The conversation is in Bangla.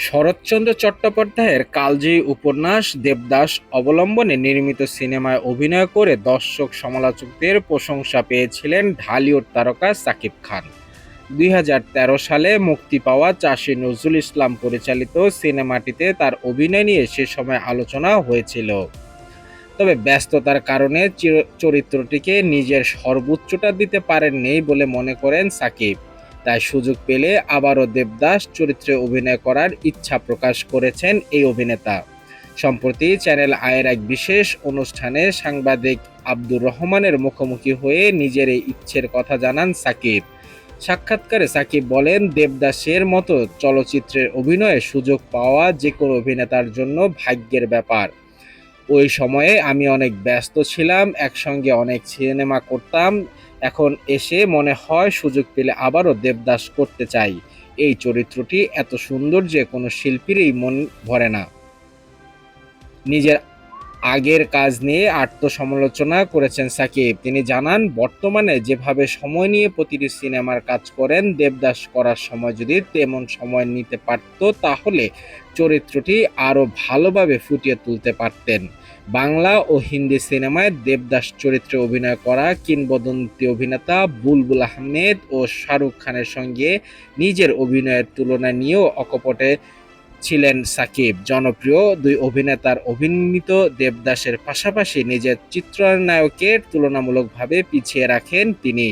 শরৎচন্দ্র চট্টোপাধ্যায়ের কালজয়ী উপন্যাস দেবদাস অবলম্বনে নির্মিত সিনেমায় অভিনয় করে দর্শক সমালোচকদের প্রশংসা পেয়েছিলেন ঢালিউড তারকা শাকিব খান। ২০১৩ সালে মুক্তি পাওয়া চাষী নজরুল ইসলাম পরিচালিত সিনেমাটিতে তার অভিনয় নিয়ে সে সময় আলোচনা হয়েছিল। তবে ব্যস্ততার কারণে চরিত্রটিকে নিজের সর্বোচ্চটা দিতে পারেননি বলে মনে করেন শাকিব। তাই সুযোগ পেলে আবারও দেবদাস চরিত্রে অভিনয় করার ইচ্ছা প্রকাশ করেছেন এই অভিনেতা। সম্প্রতি চ্যানেল আয়ের এক বিশেষ অনুষ্ঠানে সাংবাদিক আব্দুর রহমানের মুখোমুখি হয়ে নিজের এই ইচ্ছের কথা জানান শাকিব। সাক্ষাৎকারে শাকিব বলেন, দেবদাসের মতো চলচ্চিত্রের অভিনয়ে সুযোগ পাওয়া যে কোনো অভিনেতার জন্য ভাগ্যের ব্যাপার। ওই সময়ে আমি অনেক ব্যস্ত ছিলাম, একসঙ্গে অনেক সিনেমা করতাম। এখন এসে মনে হয় সুযোগ পেলে আবারও দেবদাস করতে চাই। এই চরিত্রটি এত সুন্দর যে কোনো শিল্পীরই মন ভরে না। নিজের আগের কাজ নিয়ে আত্মসমালোচনা করেছেন শাকিব। তিনি জানান, বর্তমানে যেভাবে সময় নিয়ে প্রতিটি সিনেমার কাজ করেন, দেবদাস করার সময় যদি তেমন সময় নিতে পারত তাহলে চরিত্রটি আরও ভালোভাবে ফুটিয়ে তুলতে পারতেন। বাংলা ও হিন্দি সিনেমায় দেবদাস চরিত্রে অভিনয় করা কিংবদন্তি অভিনেতা বুলবুল আহমেদ ও শাহরুখ খানের সঙ্গে নিজের অভিনয়ের তুলনা নিয়েও অকপটে ছিলেন শাকিব। জনপ্রিয় দুই অভিনেতার অভিনীত দেবদাসের পাশাপাশি নিজের চিত্রনায়কের তুলনামূলকভাবে পিছিয়ে রাখেন তিনি।